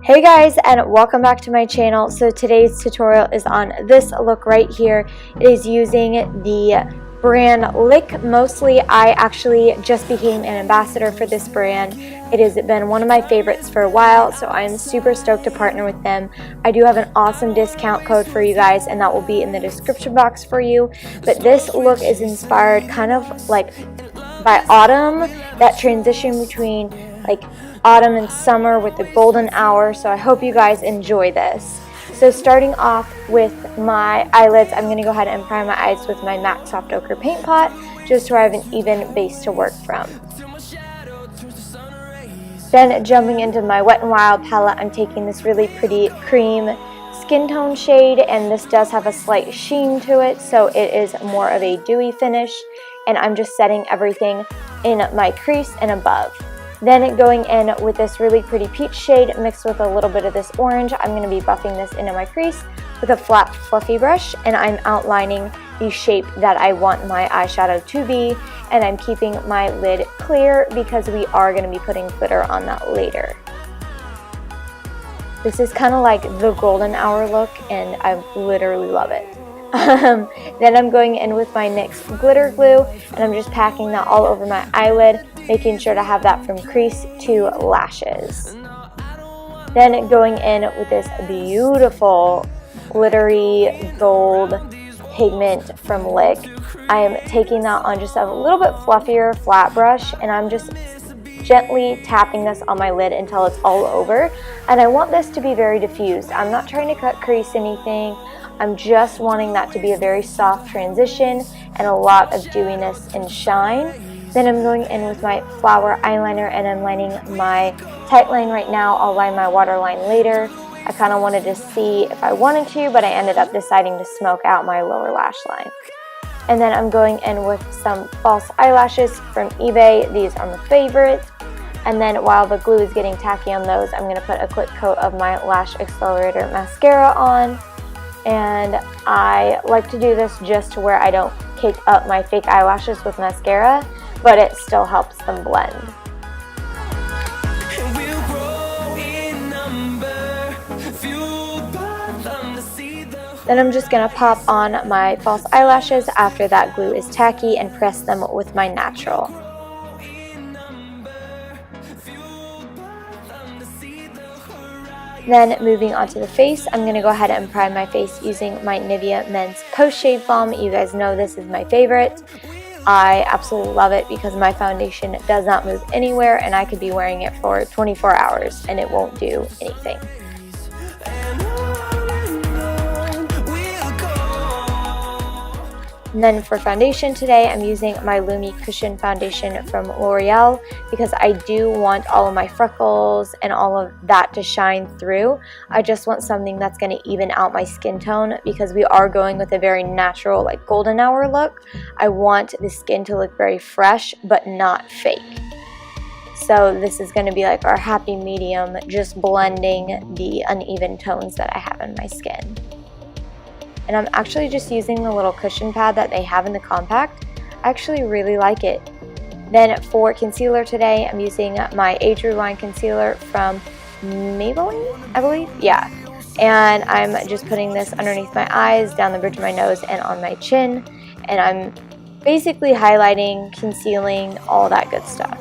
Hey guys, and welcome back to my channel. So today's tutorial is on this look right here. It is using the brand Lique. Mostly I actually just became an ambassador for this brand. It has been one of my favorites for a while, so I am super stoked to partner with them. I do have an awesome discount code for you guys, and that will be in the description box for you. But this look is inspired kind of like by autumn, that transition between like autumn and summer with the golden hour. So I hope you guys enjoy this. So starting off with my eyelids, I'm going to go ahead and prime my eyes with my MAC Soft Ochre paint pot, just so I have an even base to work from. Then jumping into my Wet n Wild palette, I'm taking this really pretty cream skin tone shade, and this does have a slight sheen to it, so it is more of a dewy finish, and I'm just setting everything in my crease and above. Then going in with this really pretty peach shade mixed with a little bit of this orange, I'm going to be buffing this into my crease with a flat fluffy brush, and I'm outlining the shape that I want my eyeshadow to be, and I'm keeping my lid clear because we are going to be putting glitter on that later. This is kind of like the golden hour look, and I literally love it. Then I'm going in with my NYX glitter glue, and I'm just packing that all over my eyelid, making sure to have that from crease to lashes. Then going in with this beautiful glittery gold pigment from Lique. I am taking that on just a little bit fluffier flat brush, and I'm just gently tapping this on my lid until it's all over. And I want this to be very diffused. I'm not trying to cut crease anything. I'm just wanting that to be a very soft transition and a lot of dewiness and shine. Then I'm going in with my flower eyeliner, and I'm lining my tight line right now. I'll line my waterline later. I kind of wanted to see if I wanted to, but I ended up deciding to smoke out my lower lash line. And then I'm going in with some false eyelashes from eBay. These are my favorite. And then while the glue is getting tacky on those, I'm going to put a quick coat of my Lash Accelerator mascara on. And I like to do this just to where I don't cake up my fake eyelashes with mascara, but it still helps them blend. Then I'm just going to pop on my false eyelashes after that glue is tacky and press them with my natural. Then moving on to the face, I'm going to go ahead and prime my face using my Nivea Men's Post Shave Balm. You guys know this is my favorite. I absolutely love it because my foundation does not move anywhere, and I could be wearing it for 24 hours and it won't do anything. And then for foundation today, I'm using my Lumi Cushion Foundation from Loreal because I do want all of my freckles and all of that to shine through. I just want something that's going to even out my skin tone because we are going with a very natural, like golden hour look. I want the skin to look very fresh but not fake. So this is going to be like our happy medium, just blending the uneven tones that I have in my skin. And I'm actually just using the little cushion pad that they have in the compact. I actually really like it. Then for concealer today, I'm using my Age Rewind concealer from Maybelline, I believe. Yeah. And I'm just putting this underneath my eyes, down the bridge of my nose, and on my chin. And I'm basically highlighting, concealing, all that good stuff.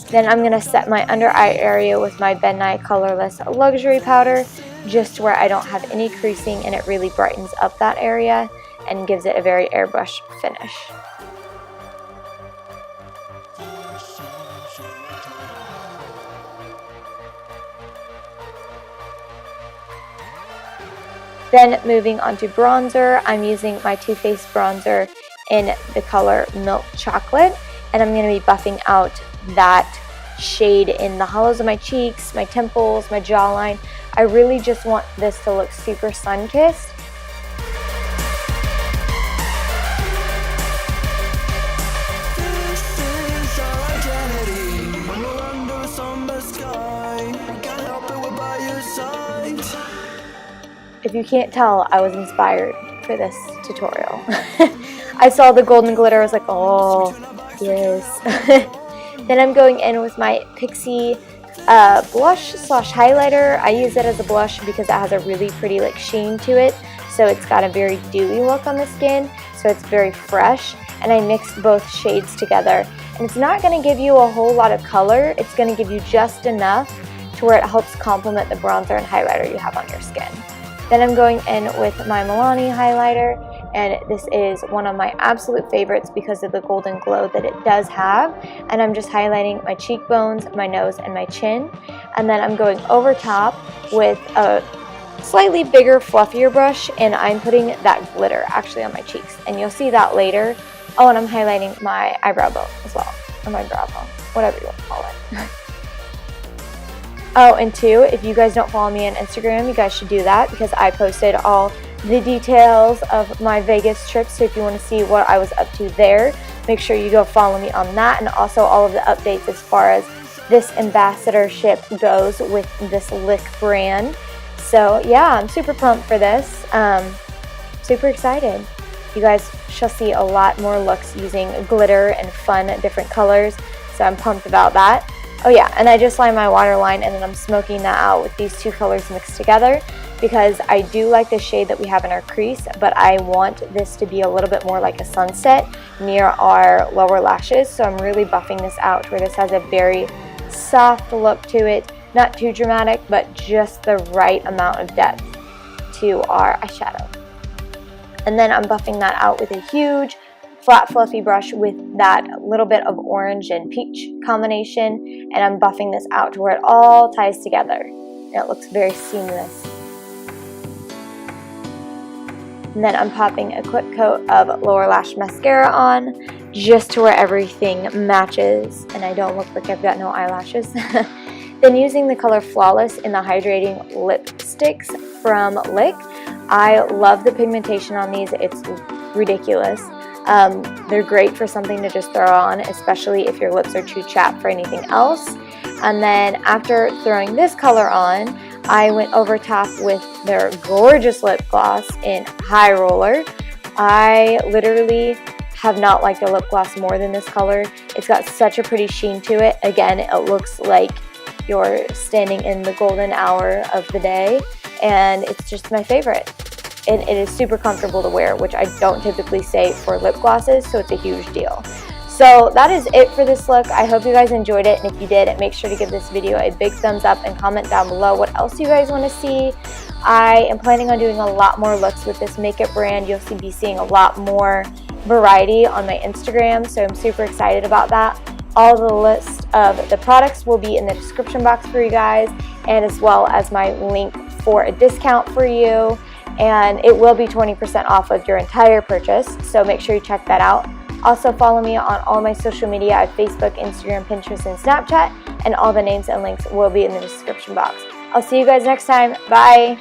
Then I'm going to set my under eye area with my Ben Nye Colorless Luxury Powder, just where I don't have any creasing, and it really brightens up that area and gives it a very airbrush finish. Then moving on to bronzer, I'm using my Too Faced bronzer in the color Milk Chocolate, and I'm going to be buffing out that shade in the hollows of my cheeks, my temples, my jawline. I really just want this to look super sun-kissed. If you can't tell, I was inspired for this tutorial. I saw the golden glitter, I was like, oh, yes. Then I'm going in with my Pixie blush slash highlighter. I use it as a blush because it has a really pretty like sheen to it, so it's got a very dewy look on the skin, so it's very fresh, and I mixed both shades together. And it's not going to give you a whole lot of color, it's going to give you just enough to where it helps complement the bronzer and highlighter you have on your skin. Then I'm going in with my Milani highlighter, and this is one of my absolute favorites because of the golden glow that it does have. And I'm just highlighting my cheekbones, my nose, and my chin. And then I'm going over top with a slightly bigger, fluffier brush, and I'm putting that glitter actually on my cheeks. And you'll see that later. Oh, and I'm highlighting my eyebrow bone as well, or my brow bone, whatever you want to call it. Oh, and two, if you guys don't follow me on Instagram, you guys should do that because I posted all the details of my Vegas trip. So if you want to see what I was up to there, make sure you go follow me on that, and also all of the updates as far as this ambassadorship goes with this Lique brand. So yeah, I'm super pumped for this. Super excited. You guys shall see a lot more looks using glitter and fun different colors, so I'm pumped about that. Oh yeah, and I just lined my waterline, and then I'm smoking that out with these two colors mixed together because I do like the shade that we have in our crease, but I want this to be a little bit more like a sunset near our lower lashes. So I'm really buffing this out where this has a very soft look to it, not too dramatic, but just the right amount of depth to our eyeshadow. And then I'm buffing that out with a huge flat fluffy brush with that little bit of orange and peach combination, and I'm buffing this out to where it all ties together and it looks very seamless. And then I'm popping a quick coat of lower lash mascara on just to where everything matches and I don't look like I've got no eyelashes. Then using the color Flawless in the hydrating lipsticks from Lique. I love the pigmentation on these, it's ridiculous. They're great for something to just throw on, especially if your lips are too chapped for anything else. And then after throwing this color on, I went over top with their gorgeous lip gloss in High Roller. I literally have not liked a lip gloss more than this color. It's got such a pretty sheen to it. Again, it looks like you're standing in the golden hour of the day, and it's just my favorite. And it is super comfortable to wear, which I don't typically say for lip glosses, so it's a huge deal. So that is it for this look. I hope you guys enjoyed it, and if you did, make sure to give this video a big thumbs up and comment down below what else you guys want to see. I am planning on doing a lot more looks with this makeup brand. You'll be seeing a lot more variety on my Instagram, so I'm super excited about that. All the list of the products will be in the description box for you guys, and as well as my link for a discount for you. And it will be 20% off of your entire purchase, so make sure you check that out. Also follow me on all my social media at Facebook, Instagram, Pinterest, and Snapchat, and all the names and links will be in the description box. I'll see you guys next time. Bye!